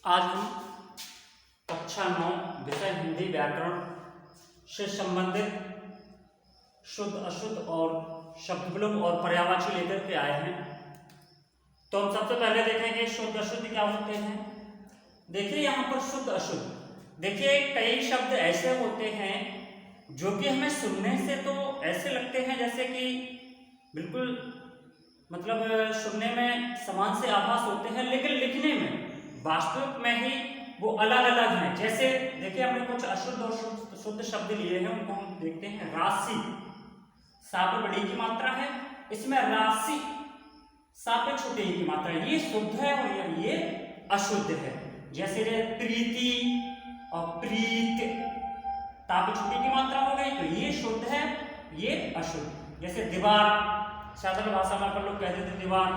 आज हम कक्षा 9 विषय हिंदी व्याकरण से संबंधित शुद्ध अशुद्ध और शब्द विलोम और पर्यायवाची लेकर के आए हैं। तो हम सबसे पहले देखेंगे शुद्ध अशुद्ध क्या होते हैं। देखिए यहाँ पर शुद्ध अशुद्ध, देखिए कई शब्द ऐसे होते हैं जो कि हमें सुनने से तो ऐसे लगते हैं जैसे कि बिल्कुल मतलब सुनने में समान से आभास होते हैं, लेकिन लिखने में वास्तविक में ही वो अलग अलग हैं। जैसे देखिए हमने कुछ अशुद्ध और शुद्ध शब्द लिए हैं, उनको हम देखते हैं। राशि, सा पे बड़ी की मात्रा है, इसमें राशि सा पे छोटी की मात्रा है, ये शुद्ध है और ये अशुद्ध है। जैसे प्रीति और प्रीत, ता पे छोटी की मात्रा हो गई तो ये शुद्ध है, ये अशुद्ध। जैसे दीवार, साधारण भाषा में अपन लोग कहते थे दीवार,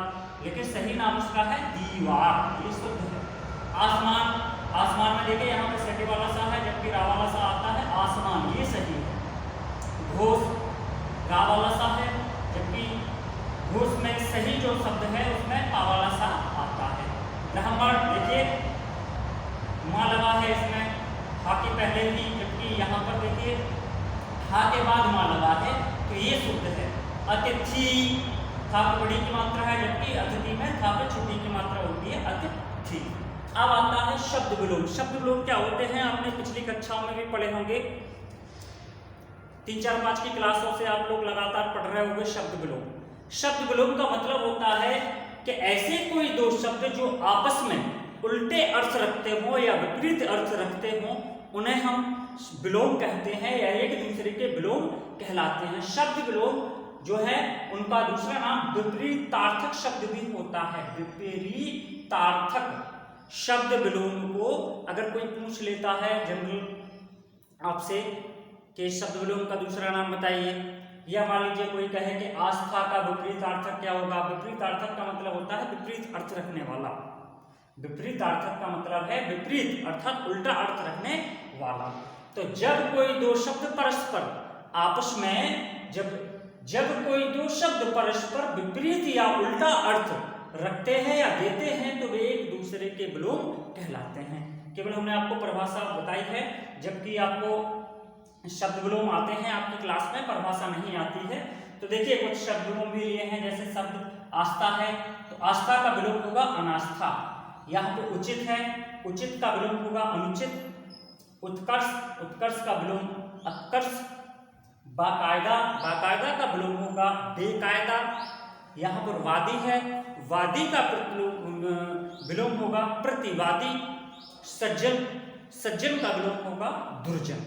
लेकिन सही नाम उसका है दीवार, ये शुद्ध है। आसमान, आसमान में देखिए यहाँ पे सटी वाला सा है जबकि रा वाला सा आता है आसमान, ये सही है। घोष, रा वाला सा है जबकि घोष में सही जो शब्द है उसमें पा वाला सा आता है। ब्राह्मण, देखिए माँ लगा है इसमें हा के पहले ही, जबकि यहाँ पर देखिए हा के बाद माँ लगा है तो ये शुद्ध है। अतिथि, था पे बड़ी की मात्रा है जबकि अतिथि में था पे छोटी की मात्रा होती है अतिथि। अब आता है शब्द विलोम। शब्द विलोम क्या होते हैं आपने पिछली कक्षाओं में भी पढ़े होंगे, 3, 4, 5 की क्लासों से आप लोग लगातार पढ़ रहे होंगे शब्द विलोम। शब्द विलोम का मतलब होता है कि ऐसे कोई दो शब्द जो आपस में उल्टे अर्थ रखते हो या विपरीत अर्थ रखते हो उन्हें हम विलोम कहते हैं या एक दूसरे के विलोम कहलाते हैं। शब्द विलोम जो है उनका दूसरा नाम विपरीतार्थक शब्द भी होता है। विपरीतार्थक शब्द विलोम को अगर कोई पूछ लेता है जनरल आपसे कि शब्द विलोम का दूसरा नाम बताइए, या मान लीजिए कोई कहे कि आस्था का विपरीतार्थक क्या होगा। विपरीतार्थक का मतलब होता है विपरीत अर्थ रखने वाला। विपरीतार्थक का मतलब है विपरीत अर्थात उल्टा अर्थ रखने वाला। तो जब कोई दो शब्द परस्पर आपस में जब कोई दो शब्द परस्पर विपरीत या उल्टा अर्थ रखते हैं या देते हैं तो वे एक दूसरे के विलोम कहलाते हैं। केवल हमने आपको परिभाषा बताई है, जबकि आपको शब्द विलोम आते हैं आपकी क्लास में, परिभाषा नहीं आती है। तो देखिए कुछ शब्द विलोम भी लिए हैं, जैसे शब्द आस्था है तो आस्था का विलोम होगा अनास्था। यहाँ पे उचित है, उचित का विलोम होगा अनुचित। उत्कर्ष, उत्कर्ष का विलोम उत्कर्ष। बाकायदा, बाकायदा का विलोम होगा बेकायदा। यहाँ पर वादी है, वादी का विलोम होगा प्रतिवादी। सज्जन, सज्जन का विलोम होगा दुर्जन।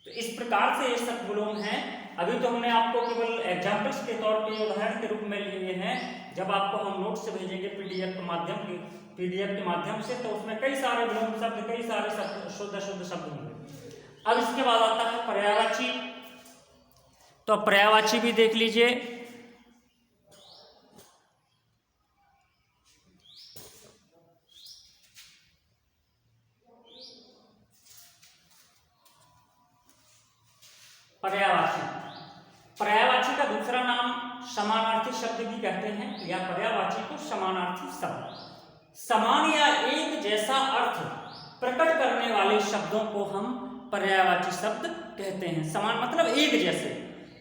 तो इस प्रकार से ये सब विलोम हैं। अभी तो हमने आपको केवल एग्जाम्पल्स के तौर पे उदाहरण के रूप में लिए हैं। जब आपको हम नोट से भेजेंगे पीडीएफ के माध्यम से तो उसमें कई सारे विलोम शब्द, कई सारे शुद्ध अशुद्ध शब्द होंगे। अब इसके बाद आता है पर्यायवाची। तो पर्यायवाची भी देख लीजिए। पर्यायवाची, पर्यायवाची का दूसरा नाम समानार्थी शब्द भी कहते हैं या पर्यायवाची को समानार्थी शब्द। समान या एक जैसा अर्थ प्रकट करने वाले शब्दों को हम पर्यायवाची शब्द कहते हैं। समान मतलब एक जैसे,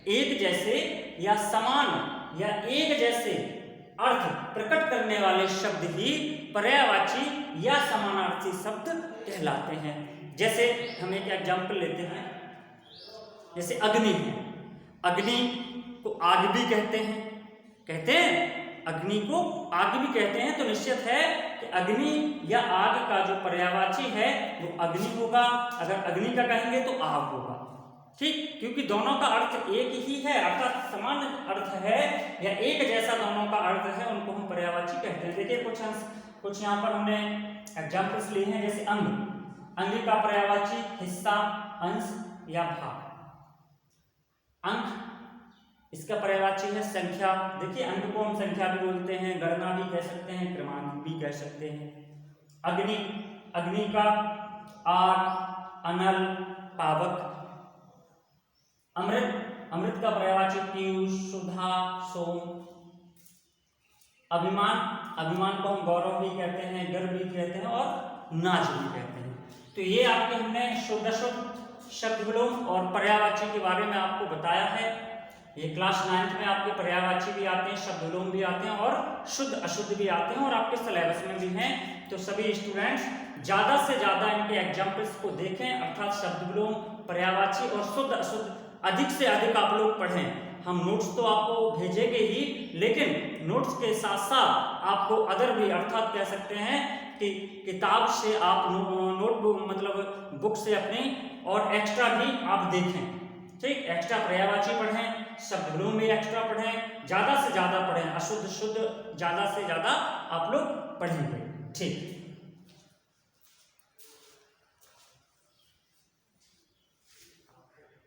एक जैसे या समान या एक जैसे अर्थ प्रकट करने वाले शब्द ही पर्यायवाची या समानार्थी शब्द कहलाते हैं। जैसे हम एक एग्जाम्पल लेते हैं, जैसे अग्नि है, अग्नि को आग भी कहते हैं, अग्नि को आग भी कहते हैं। तो निश्चित है कि अग्नि या आग का जो पर्यायवाची है वो अग्नि होगा। अगर अग्नि का कहेंगे तो आग होगा, ठीक, क्योंकि दोनों का अर्थ एक ही है, अर्थात समान अर्थ है या एक जैसा दोनों का अर्थ है, उनको हम पर्यायवाची कहते हैं। देखिए कुछ यहाँ पर हमने एग्जाम्पल्स लिए हैं, जैसे अंग, अंग का पर्यायवाची हिस्सा, अंश या भाग। अंक, इसका पर्यायवाची है संख्या। देखिए अंक को हम संख्या भी बोलते हैं, गणना भी कह सकते हैं, क्रमांक भी कह सकते हैं। अग्नि, अग्नि का आग, अनल, पावक। अमृत, अमृत का पर्यायवाची पीयूष, सुधा, सोम। अभिमान, अभिमान को हम गौरव भी कहते हैं, गर्व भी कहते हैं और नाजमी कहते हैं। तो ये आपके हमने शुद्ध अशुद्ध शब्द विलोम और पर्यायवाची के बारे में आपको बताया है। ये क्लास 9th में आपके पर्यायवाची भी आते हैं, शब्द विलोम भी आते हैं और शुद्ध अशुद्ध भी आते हैं और आपके सिलेबस में भी हैं। तो सभी स्टूडेंट्स ज़्यादा से ज़्यादा इनके एग्जाम्पल्स को देखें, अर्थात शब्द विलोम, पर्यायवाची और शुद्ध अशुद्ध अधिक से अधिक आप लोग पढ़ें। हम नोट्स तो आपको भेजेंगे ही, लेकिन नोट्स के साथ साथ आपको अदर भी, अर्थात कह सकते हैं कि किताब से आप नोटबुक मतलब बुक से अपनी और एक्स्ट्रा भी आप देखें। ठीक, एक्स्ट्रा पर्यायवाची पढ़ें, शब्द विलोम भी एक्स्ट्रा पढ़ें, ज़्यादा से ज़्यादा पढ़ें, अशुद्ध शुद्ध ज़्यादा से ज़्यादा आप लोग पढ़ेंगे। ठीक।